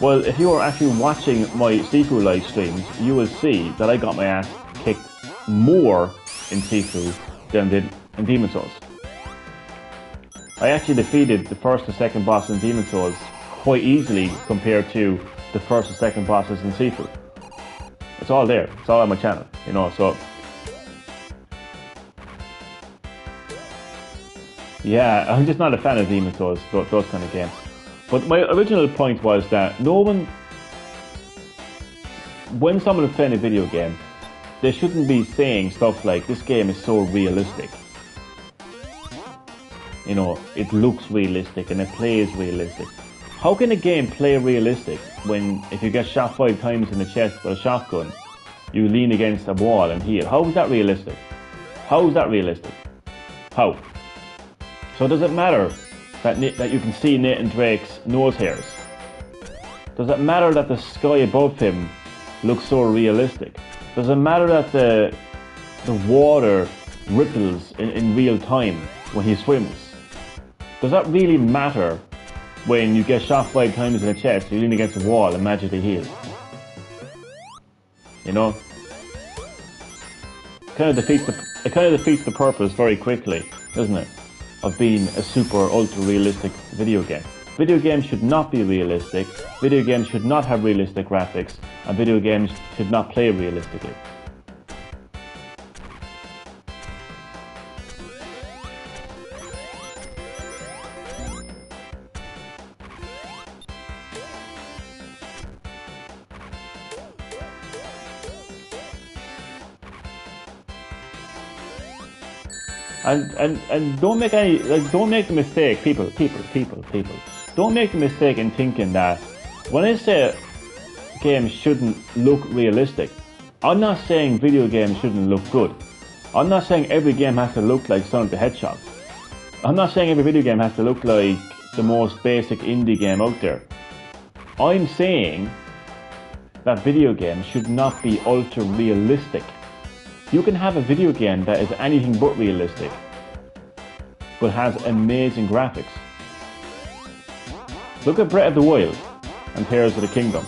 Well, if you are actually watching my Sifu live streams, you will see that I got my ass kicked more in Sifu than I did in Demon's Souls. I actually defeated the first and second boss in Demon's Souls quite easily compared to the first and second bosses in Sifu. It's all there. It's all on my channel, you know, so... Yeah, I'm just not a fan of Demon's Souls, those kind of games. But my original point was that when someone is playing a video game, they shouldn't be saying stuff like, this game is so realistic. You know, it looks realistic and it plays realistic. How can a game play realistic when, if you get shot 5 times in the chest with a shotgun, you lean against a wall and heal? How is that realistic? How is that realistic? How? So does it matter that you can see Nathan Drake's nose hairs? Does it matter that the sky above him looks so realistic? Does it matter that the water ripples in real time when he swims? Does that really matter when you get shot 5 times in the chest, you lean against a wall and magically heal? You know? It kind of defeats the purpose very quickly, doesn't it? Of being a super ultra realistic video game. Video games should not be realistic, video games should not have realistic graphics, and video games should not play realistically. And don't make the mistake, people. Don't make the mistake in thinking that when I say games shouldn't look realistic. I'm not saying video games shouldn't look good. I'm not saying every game has to look like Sonic the Hedgehog. I'm not saying every video game has to look like the most basic indie game out there. I'm saying that video games should not be ultra realistic. You can have a video game that is anything but realistic, but has amazing graphics. Look at Breath of the Wild and Tears of the Kingdom.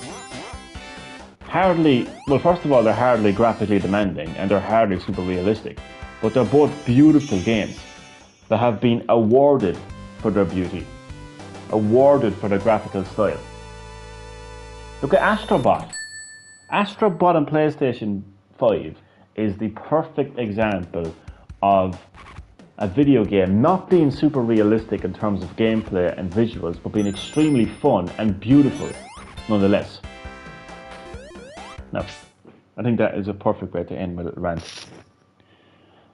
First of all, they're hardly graphically demanding and they're hardly super realistic, but they're both beautiful games that have been awarded for their beauty, awarded for their graphical style. Look at Astrobot. Astrobot on PlayStation 5 is the perfect example of a video game not being super realistic in terms of gameplay and visuals, but being extremely fun and beautiful nonetheless. Now, I think that is a perfect way to end my little rant.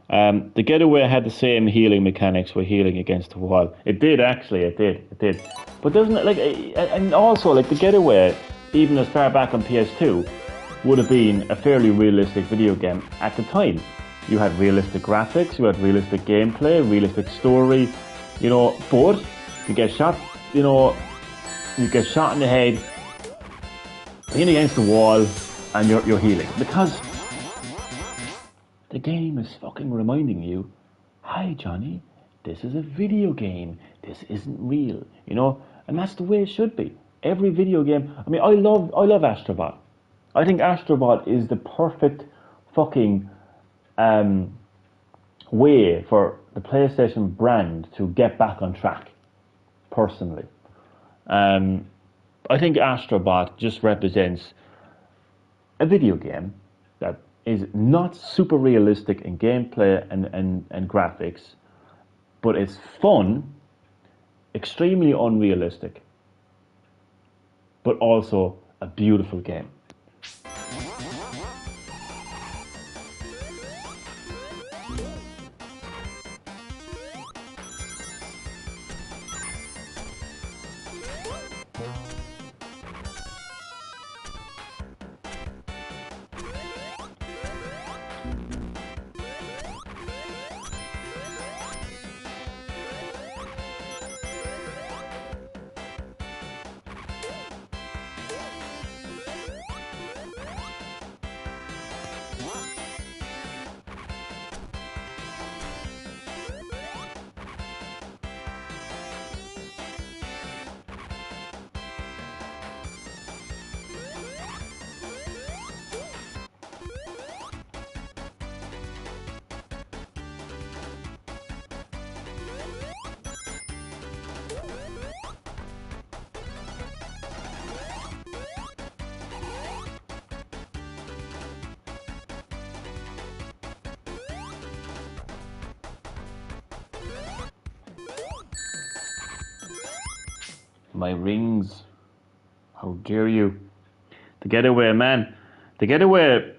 The Getaway had the same healing mechanics for healing against the wall. It did actually, it did. But doesn't it, like, and also like the Getaway, even as far back on PS2, would have been a fairly realistic video game at the time. You had realistic graphics, you had realistic gameplay, realistic story, but you get shot, you get shot in the head, lean against the wall, and you're healing. Because the game is fucking reminding you, hi Johnny, this is a video game, this isn't real, and that's the way it should be. Every video game, I mean, I love Astrobot. I think Astrobot is the perfect fucking way for the PlayStation brand to get back on track, personally. I think Astrobot just represents a video game that is not super realistic in gameplay and graphics, but it's fun, extremely unrealistic, but also a beautiful game. My rings. How dare you? The Getaway, man. The Getaway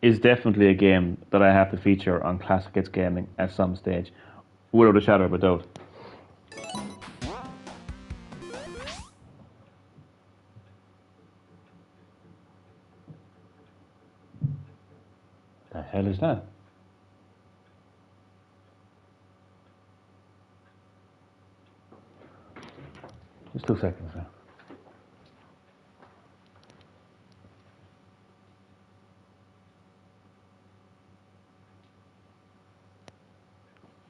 is definitely a game that I have to feature on Classic Hits Gaming at some stage, without a shadow of a doubt. The hell is that? Just 2 seconds now.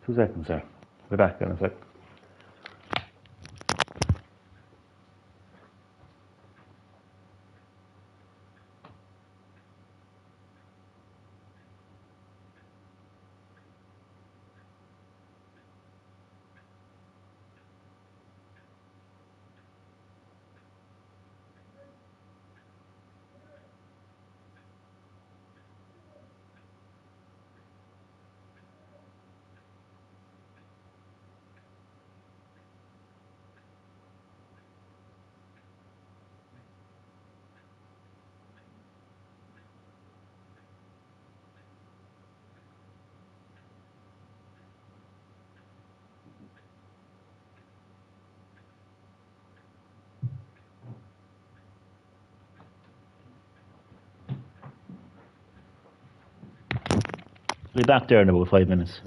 Two seconds, sir. Be back in a sec. Be back there in about 5 minutes.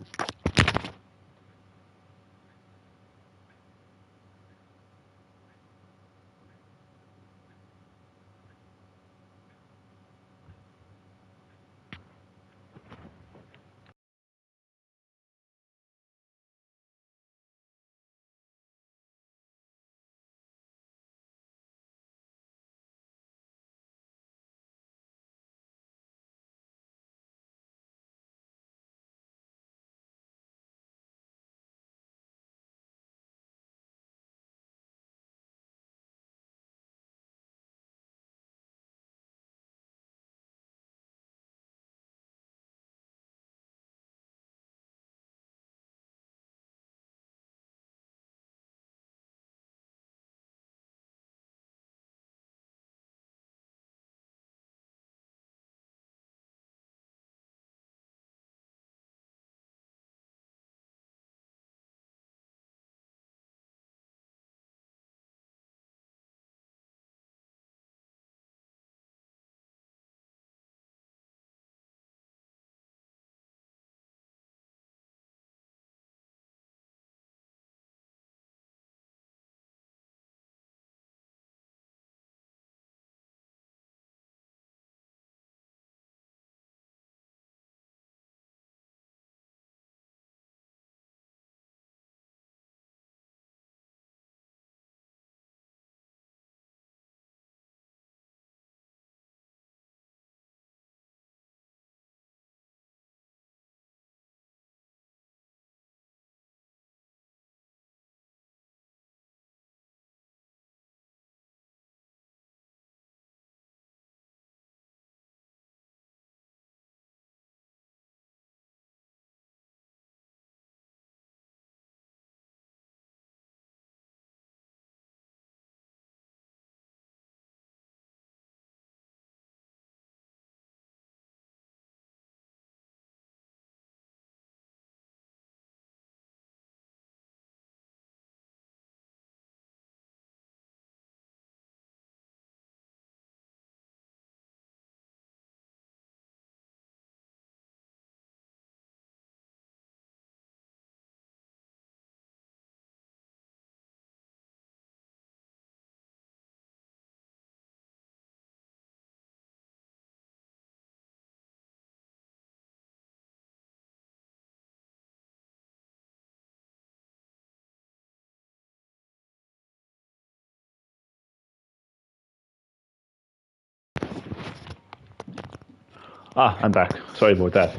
Ah, I'm back. Sorry about that.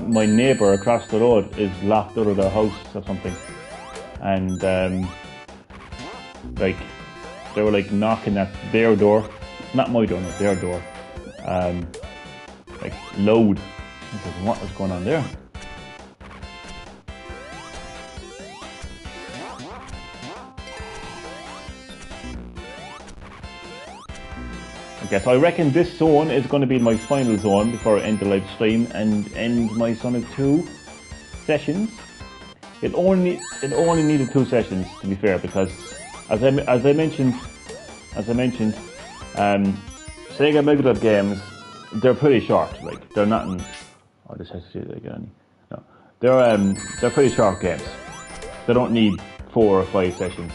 My neighbour across the road is locked out of their house or something, and like they were like knocking at their door, not my door, no, their door, like loud. I said, what is going on there? Okay, so I reckon this zone is going to be my final zone before I end the live stream and end my Sonic 2 sessions. It only needed 2 sessions, to be fair, because as I mentioned, Sega Mega Drive games, they're pretty short. Like they're not in. Oh, this has to do it again. No, they're pretty short games. They don't need 4 or 5 sessions,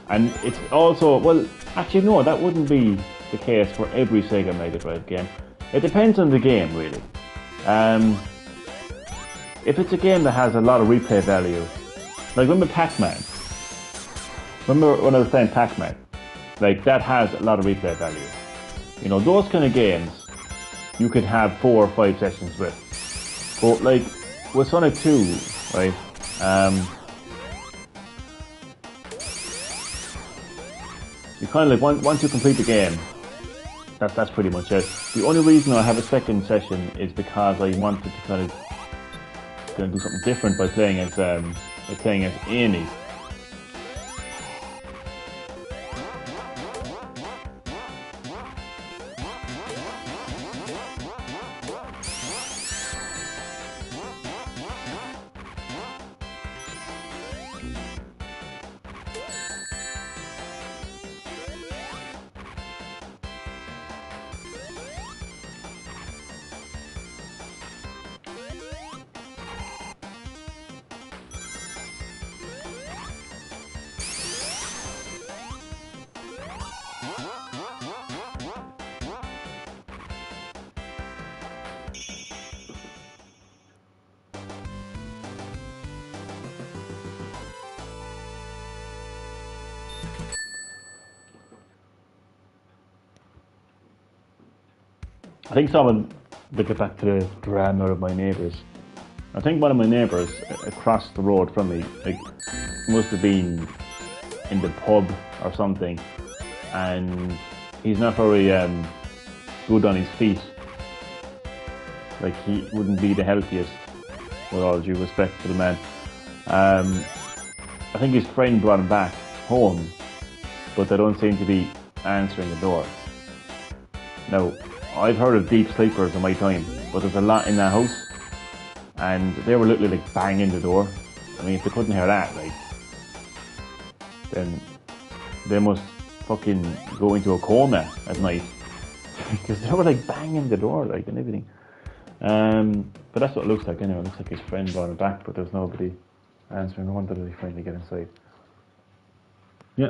and it's also, well, actually no, that wouldn't be the case for every Sega Mega Drive game. It depends on the game, really. If it's a game that has a lot of replay value, like remember Pac-Man? Remember when I was playing Pac-Man? Like that has a lot of replay value. You know, those kind of games you could have 4 or 5 sessions with. But like with Sonic 2, right? You kind of like once you complete the game, that's pretty much it. The only reason I have a second session is because I wanted to kind of do something different by playing as Amy. I think someone, to get back to the drama of my neighbours, I think one of my neighbours across the road from me, like, must have been in the pub or something, and he's not very good on his feet. Like, he wouldn't be the healthiest, with all due respect to the man. I think his friend brought him back home, but they don't seem to be answering the door. Now, I've heard of deep sleepers in my time, but there's a lot in that house, and they were literally like banging the door. I mean, if they couldn't hear that, like, then they must fucking go into a coma at night, because they were like banging the door, like, and everything. But that's what it looks like anyway. It looks like his friend brought it back, but there's nobody answering. No wonder did he finally get inside. Yeah.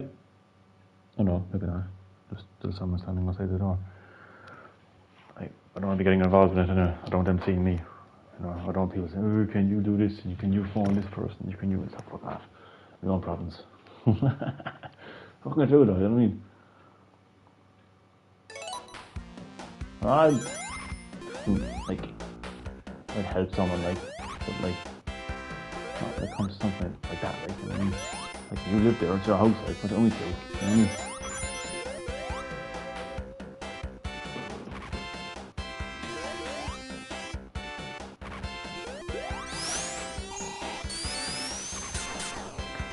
Oh no, maybe not. Just still someone standing outside the door. I don't want to be getting involved in it, anyway. I don't want them seeing me. You know, I don't want people saying, oh, can you do this? And can you phone this person? You can you, and stuff like that. No problems. What can I do though? You know what I mean? I'd help someone, like, but like, not when it comes to something like that, like, you know what I mean? Like, you live there, it's your house, like, what do you want me to do? You know what I mean?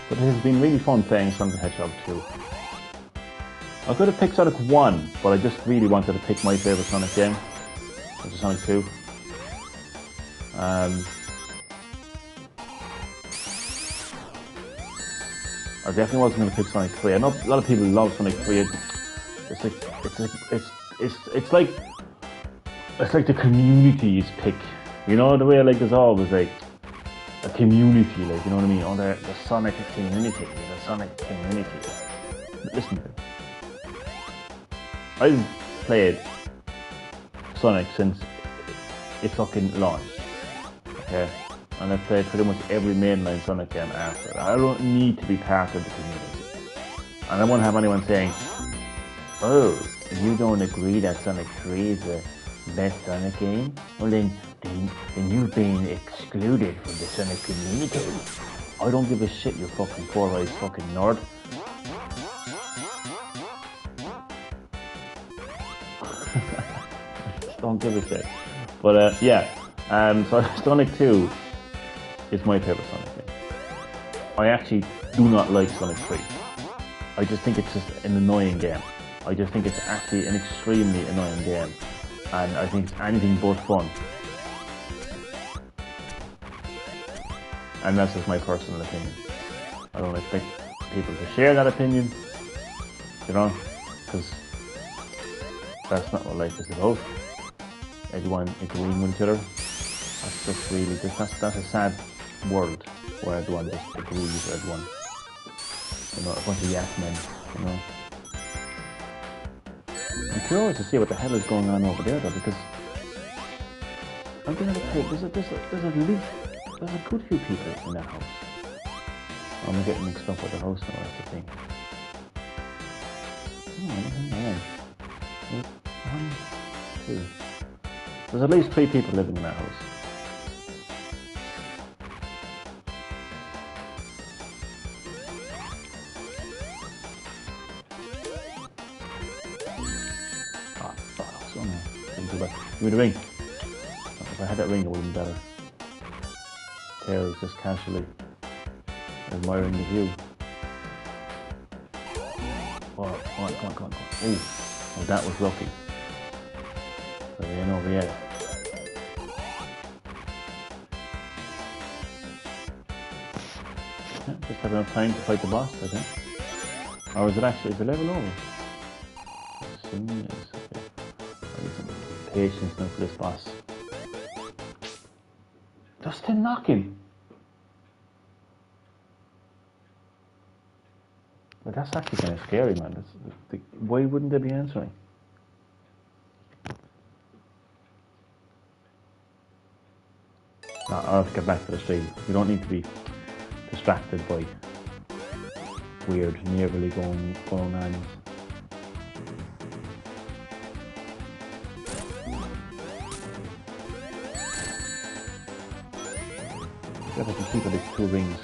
But it has been really fun playing Sonic the Hedgehog 2. I could have picked Sonic 1, but I just really wanted to pick my favourite Sonic game, which is Sonic 2. I definitely wasn't going to pick Sonic 3. I know a lot of people love Sonic 3. It's like the community's pick. You know, the way, like, there's always like a community, like, you know what I mean? Oh, the Sonic community, the Sonic community. Listen to me. I've played Sonic since it fucking launched. Okay? And I've played pretty much every mainline Sonic game after. I don't need to be part of the community. And I won't have anyone saying, oh, you don't agree that Sonic 3 is the best Sonic game? Well then you've been excluded from the Sonic community. I don't give a shit, you fucking four-eyed fucking nerd. Don't give a shit. But yeah, so Sonic 2 is my favourite Sonic game. I actually do not like Sonic 3. I just think it's just an annoying game. I just think it's actually an extremely annoying game. And I think it's anything but fun. And that's just my personal opinion. I don't expect people to share that opinion, you know, because that's not what life is about. Everyone agreeing with each other. That's just really, that's a sad world where everyone just agrees with everyone. You know, a bunch of yes men, you know. I'm curious to see what the hell is going on over there though, because I'm going to say there's at least there's a good few people in that house. Oh, I'm getting mixed up with the house now, that's the thing. One, two. There's at least 3 people living in that house. Oh, fuck, so no. Give me the ring. If I had that ring, it would have been better. Tails just casually admiring the view. Oh, come on. Oh, that was lucky. So we ain't over yet. Yeah, just have enough time to fight the boss, I think. Or is it actually, is the level over? Assuming it is, okay. I need some patience now for this boss. They're still knocking. But that's actually kind of scary, man. Why wouldn't they be answering? I'll have to get back to the stream. You don't need to be distracted by weird, neighbourly going on. if I can keep it as 2 rings.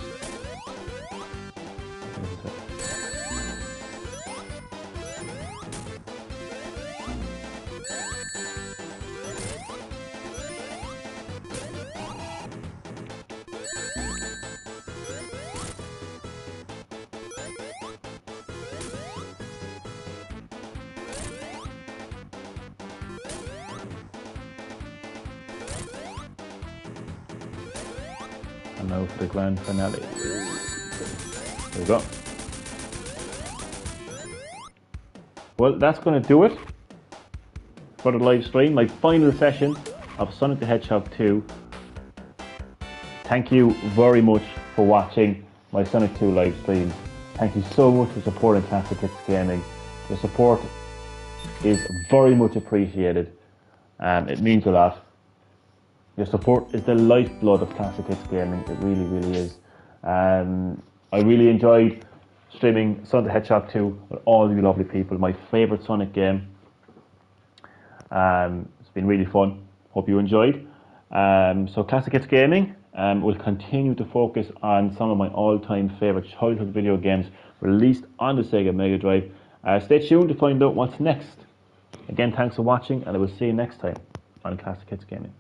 And now for the grand finale. There we go. Well, that's going to do it for the live stream, my final session of Sonic the Hedgehog 2. Thank you very much for watching my Sonic 2 live stream. Thank you so much for supporting Classic Hits Gaming. Your support is very much appreciated. It means a lot. Your support is the lifeblood of Classic Hits Gaming. It really, really is. I really enjoyed streaming Sonic the Hedgehog 2 with all you lovely people. My favourite Sonic game. It's been really fun. Hope you enjoyed. So Classic Hits Gaming will continue to focus on some of my all-time favourite childhood video games released on the Sega Mega Drive. Stay tuned to find out what's next. Again, thanks for watching, and I will see you next time on Classic Hits Gaming.